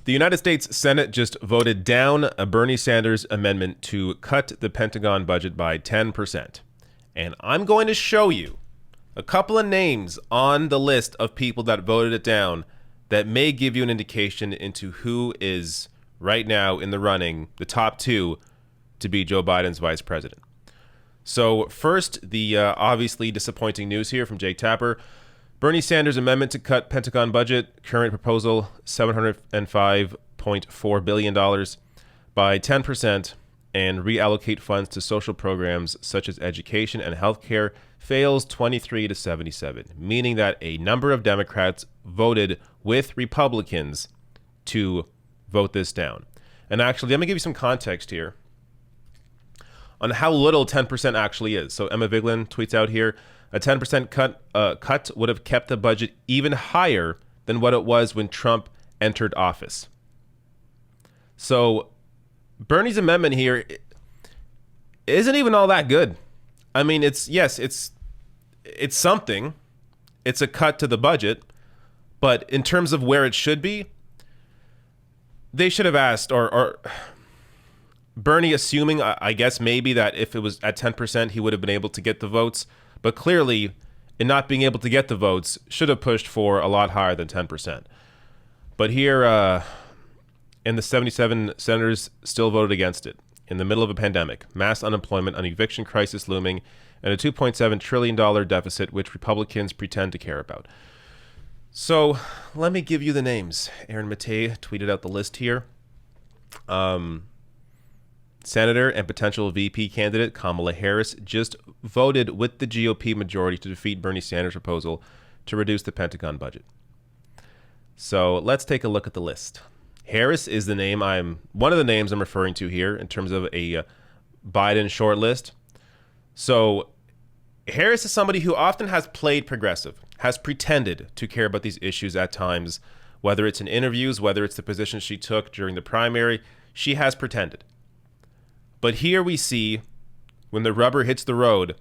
The United States Senate just voted down a Bernie Sanders amendment to cut the Pentagon budget by 10%. And I'm going to show you a couple of names on the list of people that voted it down that may give you an indication into who is right now in the running, the top two, to be Joe Biden's vice president. So first, the obviously disappointing news here from Jake Tapper. Bernie Sanders' amendment to cut Pentagon budget, current proposal $705.4 billion by 10% and reallocate funds to social programs such as education and healthcare fails 23 to 77, meaning that a number of Democrats voted with Republicans to vote this down. And actually, let me give you some context here on how little 10% actually is. So Emma Vigeland tweets out here, a 10% cut would have kept the budget even higher than what it was when Trump entered office. So Bernie's amendment here isn't even all that good. I mean, it's something. It's a cut to the budget, but in terms of where it should be, they should have asked, or Bernie assuming, I guess maybe that if it was at 10%, he would have been able to get the votes. But clearly, in not being able to get the votes, should have pushed for a lot higher than 10%. But here, and the 77 senators still voted against it in the middle of a pandemic, mass unemployment, an eviction crisis looming, and a $2.7 trillion deficit, which Republicans pretend to care about. So let me give you the names. Aaron Matei tweeted out the list here. Senator and potential VP candidate Kamala Harris just voted with the GOP majority to defeat Bernie Sanders' proposal to reduce the Pentagon budget. So let's take a look at the list. Harris is one of the names I'm referring to here in terms of a Biden short list. So Harris is somebody who often has played progressive, has pretended to care about these issues at times, whether it's in interviews, whether it's the position she took during the primary, she has pretended. But here we see, when the rubber hits the road,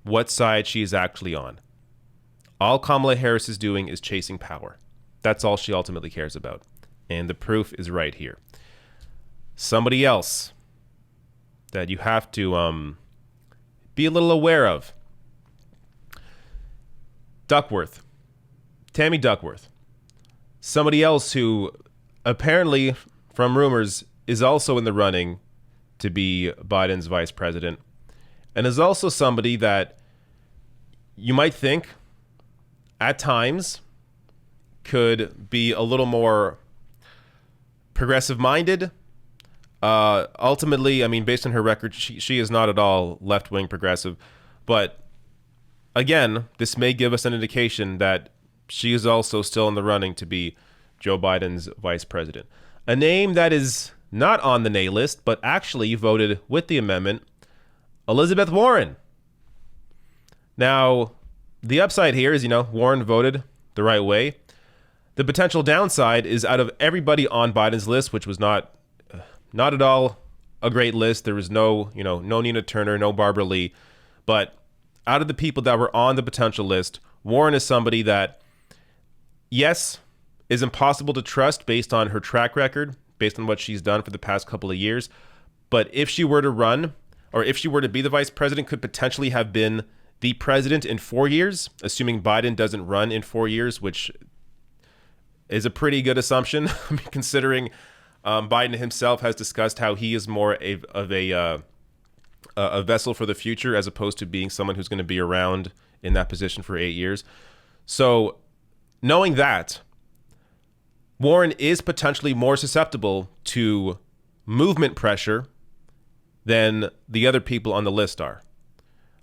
what side she is actually on. All Kamala Harris is doing is chasing power. That's all she ultimately cares about. And the proof is right here. Somebody else that you have to be a little aware of. Duckworth. Tammy Duckworth. Somebody else who apparently, from rumors, is also in the running to be Biden's vice president, and is also somebody that you might think at times could be a little more progressive minded. Ultimately, I mean, based on her record, she is not at all left-wing progressive, but again, this may give us an indication that she is also still in the running to be Joe Biden's vice president. A name that is not on the nay list, but actually voted with the amendment, Elizabeth Warren. Now, the upside here is, Warren voted the right way. The potential downside is out of everybody on Biden's list, which was not at all a great list. There was no Nina Turner, no Barbara Lee. But out of the people that were on the potential list, Warren is somebody that, yes, is impossible to trust based on her track record, based on what she's done for the past couple of years. But if she were to run, or if she were to be the vice president, could potentially have been the president in 4 years, assuming Biden doesn't run in 4 years, which is a pretty good assumption, considering Biden himself has discussed how he is more of a vessel for the future as opposed to being someone who's going to be around in that position for 8 years. So knowing that, Warren is potentially more susceptible to movement pressure than the other people on the list are.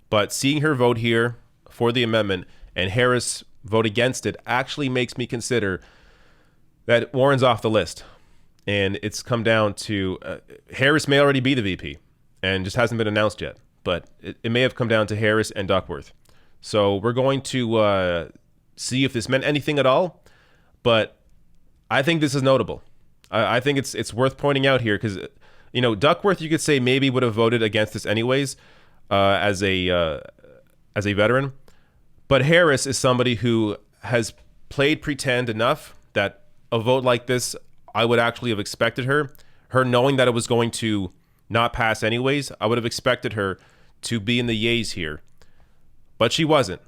But seeing her vote here for the amendment and Harris vote against it actually makes me consider that Warren's off the list. And it's come down to Harris may already be the VP and just hasn't been announced yet. But it may have come down to Harris and Duckworth. So we're going to see if this meant anything at all. But I think this is notable. I think it's worth pointing out here because, Duckworth, you could say maybe would have voted against this anyways as a veteran. But Harris is somebody who has played pretend enough that a vote like this I would actually have expected her knowing that it was going to not pass anyways, I would have expected her to be in the yays here. But she wasn't.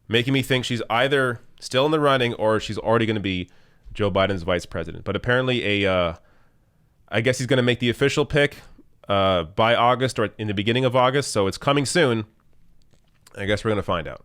Making me think she's either still in the running or she's already going to be Joe Biden's vice president. But apparently I guess he's going to make the official pick by August or in the beginning of August. So it's coming soon. I guess we're going to find out.